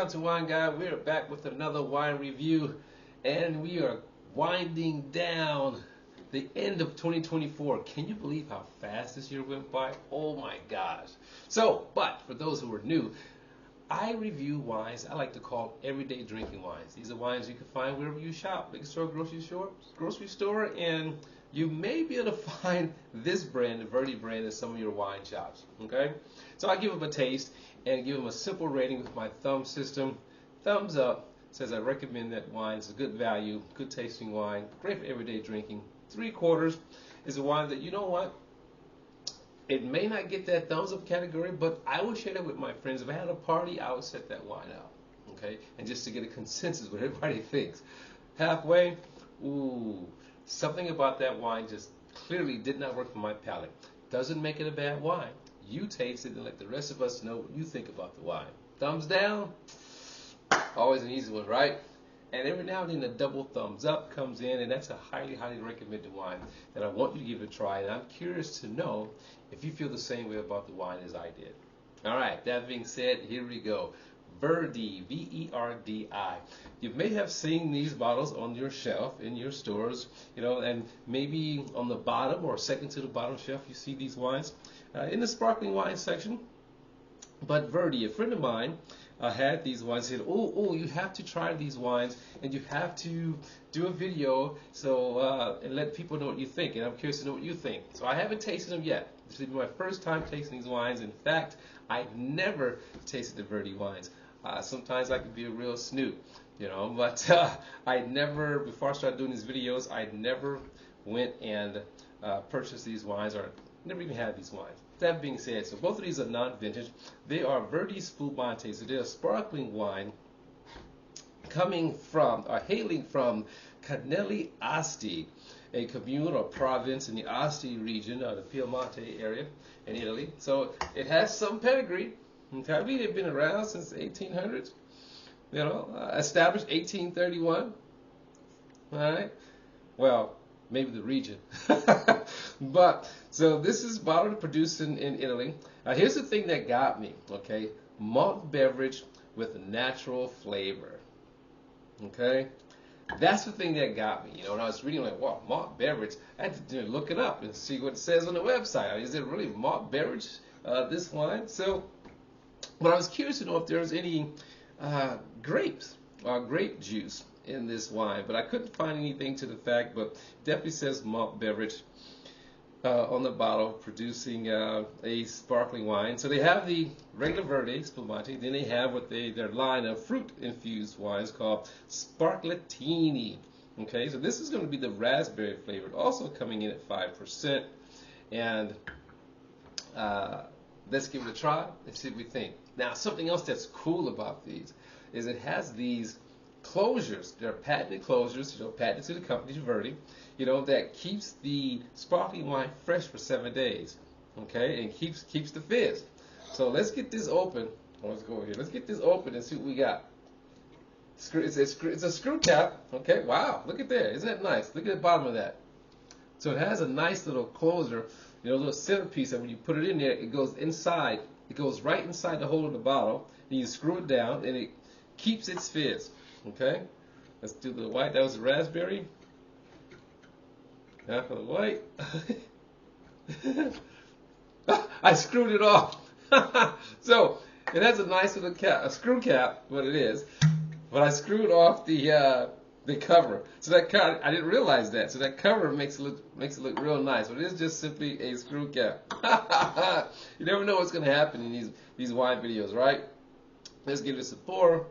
Talented Wine Guy. We are back with another wine review, and we are winding down the end of 2024. Can you believe how fast this year went by? Oh my gosh. So, but for those who are new, I review wines I like to call everyday drinking wines. These are wines you can find wherever you shop, liquor store, grocery store, and you may be able to find this brand, the Verdi brand, in some of your wine shops. Okay, so I give them a taste and give them a simple rating with my thumb system. Thumbs up says I recommend that wine. It's a good value, good tasting wine, great for everyday drinking. 3/4 is a wine that, you know what, it may not get that thumbs up category, but I would share that with my friends. If I had a party, I would set that wine out, okay? And just to get a consensus what everybody thinks. Halfway, ooh, something about that wine just clearly did not work for my palate. Doesn't make it a bad wine. You taste it and let the rest of us know what you think about the wine. Thumbs down, always an easy one, right? And every now and then a double thumbs up comes in, and that's a highly, highly recommended wine that I want you to give it a try. And I'm curious to know if you feel the same way about the wine as I did. All right, that being said, here we go. Verdi, V-E-R-D-I. You may have seen these bottles on your shelf in your stores, you know, and maybe on the bottom or second to the bottom shelf you see these wines in the sparkling wine section. But Verdi, a friend of mine, had these wines, said, oh, you have to try these wines, and you have to do a video and let people know what you think, and I'm curious to know what you think. So I haven't tasted them yet. This will be my first time tasting these wines. In fact, I've never tasted the Verdi wines. Sometimes I can be a real snoot, you know, but I never, before I started doing these videos, I never went and purchased these wines, or never even had these wines. That being said, so both of these are non-vintage. They are Verdi Spumante, so they're a sparkling wine hailing from Canelli-Asti, a commune or province in the Asti region, the Piemonte area in Italy. So it has some pedigree. Okay, I believe they've been around since the 1800s. You know, established 1831. All right. Well, maybe the region. But so this is bottled and produced in Italy. Here's the thing that got me. Okay, malt beverage with natural flavor. Okay, that's the thing that got me. You know, when I was reading, like, wow, malt beverage, I had to look it up and see what it says on the website. Is it really malt beverage, this wine? So, but I was curious to know if there was any grapes or grape juice in this wine, but I couldn't find anything to the fact, but definitely says malt beverage on the bottle, producing a sparkling wine. So they have the regular Verdi Spumante, then they have their line of fruit-infused wines called Sparkletini. Okay, so this is going to be the raspberry flavored, also coming in at 5%. And let's give it a try and see what we think. Now, something else that's cool about these is it has these closures. They're patented closures, you know, patented to the company Verdi, you know, that keeps the sparkling wine fresh for 7 days, okay, and keeps the fizz. So let's get this open. Let's go over here. Let's get this open and see what we got. It's a screw cap. Okay, wow, look at there. Isn't that nice? Look at the bottom of that. So it has a nice little closure, you know, little centerpiece that when you put it in there, it goes inside. It goes right inside the hole of the bottle, and you screw it down, and it keeps its fizz. Okay, let's do the white. That was the raspberry. Now for the white. I screwed it off. So it has a nice little cap, a screw cap, what it is. But I screwed off the cover. So that cover, I didn't realize that. So that cover makes it look real nice. But it is just simply a screw cap. You never know what's going to happen in these wine videos, right? Let's give this a pour.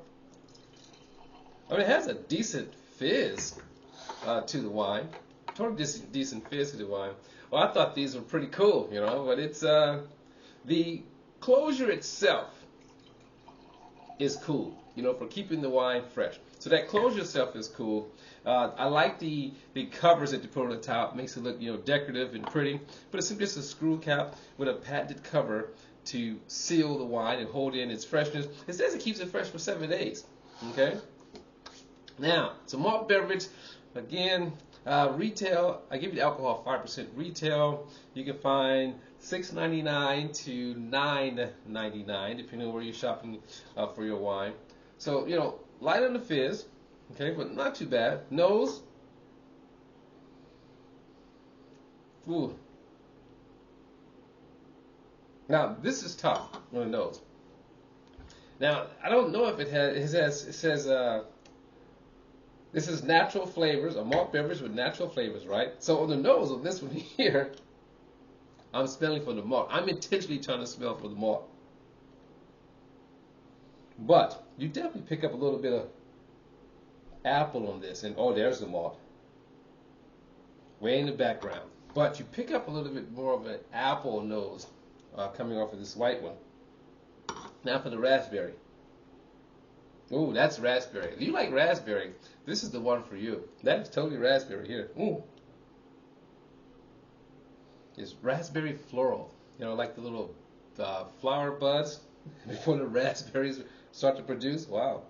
I mean, it has a decent fizz to the wine. Totally decent fizz to the wine. Well, I thought these were pretty cool, you know, but it's the closure itself is cool, you know, for keeping the wine fresh. So that closure itself is cool. I like the covers that you put on the top. Makes it look, you know, decorative and pretty. But it's simply just a screw cap with a patented cover to seal the wine and hold in its freshness. It says it keeps it fresh for 7 days. Okay. Now, so malt beverage, again, retail, I give you the alcohol 5% retail. You can find $6.99 to $9.99, depending on where you're shopping for your wine. So, light on the fizz, okay, but not too bad. Nose, ooh. Now, this is tough on the nose. Now, I don't know if it says, this is natural flavors, a malt beverage with natural flavors, right? So on the nose of this one here, I'm smelling for the malt. I'm intentionally trying to smell for the malt. But you definitely pick up a little bit of apple on this, and oh, there's the malt. Way in the background. But you pick up a little bit more of an apple nose coming off of this white one. Now for the raspberry. Ooh, that's raspberry. If you like raspberry, this is the one for you. That is totally raspberry here. Ooh. It's raspberry floral. Like the little flower buds before the raspberries start to produce. Wow.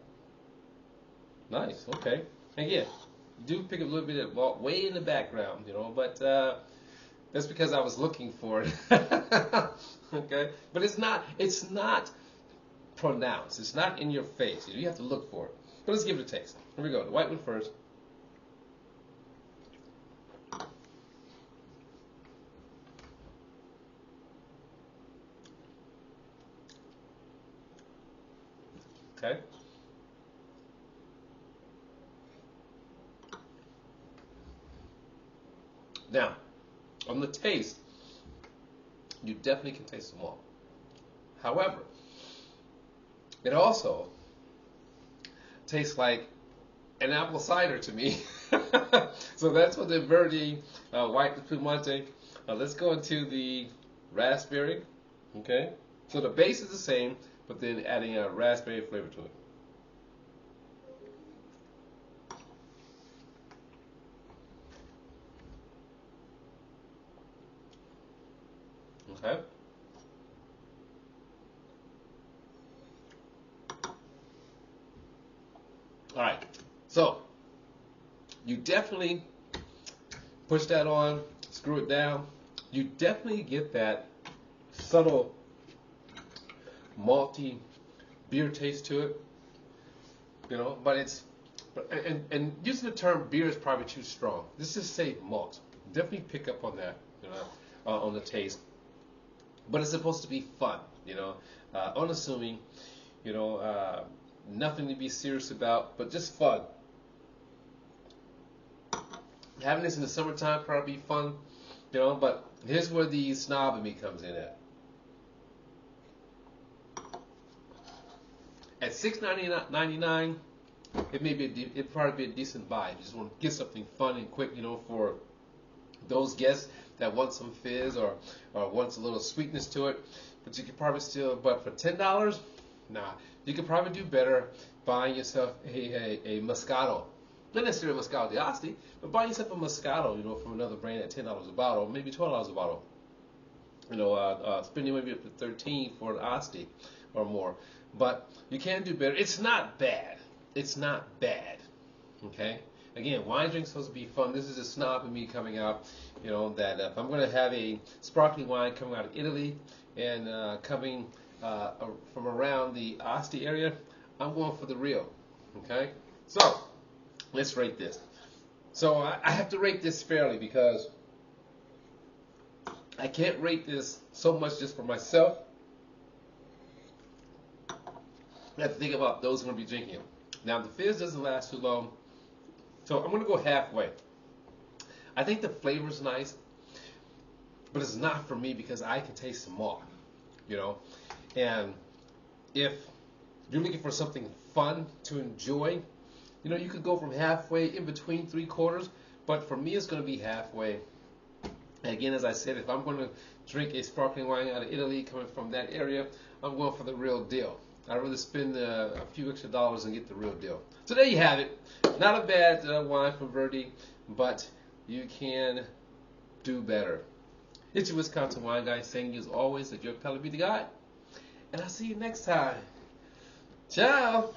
Nice. Okay. Again, you do pick up a little bit of malt way in the background, but that's because I was looking for it. Okay. But it's not pronounced. It's not in your face. You have to look for it. But let's give it a taste. Here we go. The white one first. Okay. Now, on the taste, you definitely can taste the malt. However, it also tastes like an apple cider to me. So that's what the Verdi white Spumante. Let's go into the raspberry. Okay. So the base is the same, but then adding a raspberry flavor to it. Okay. All right. So you definitely push that on, screw it down. You definitely get that subtle malty beer taste to it, but and using the term beer is probably too strong. Let's just say malt. Definitely pick up on that, on the taste. But it's supposed to be fun, unassuming, nothing to be serious about, but just fun. Having this in the summertime probably be fun, but here's where the snob in me comes in at. At $6.99, it'd probably be a decent buy. If you just want to get something fun and quick, for those guests that want some fizz or wants a little sweetness to it. But you could probably still, but for $10, nah, you could probably do better buying yourself a Moscato. Not necessarily a Moscato d'Asti, but buying yourself a Moscato, from another brand at $10 a bottle, maybe $12 a bottle. Spending maybe up to $13 for an Asti or more. But you can do better. It's not bad. It's not bad. Okay? Again, wine drink's supposed to be fun. This is a snob in me coming out, that if I'm going to have a sparkling wine coming out of Italy and coming from around the Asti area, I'm going for the real. Okay? So, let's rate this. So, I have to rate this fairly because I can't rate this so much just for myself. I have to think about those who are going to be drinking it. Now, the fizz doesn't last too long, so I'm going to go halfway. I think the flavor's nice, but it's not for me because I can taste the malt, And if you're looking for something fun to enjoy, you could go from halfway in between 3/4, but for me it's going to be halfway. And again, as I said, if I'm going to drink a sparkling wine out of Italy coming from that area, I'm going for the real deal. I'd rather spend a few extra dollars and get the real deal. So there you have it. Not a bad wine from Verdi, but you can do better. It's your Wisconsin wine guy saying, as always, that your palate be the guide. And I'll see you next time. Ciao.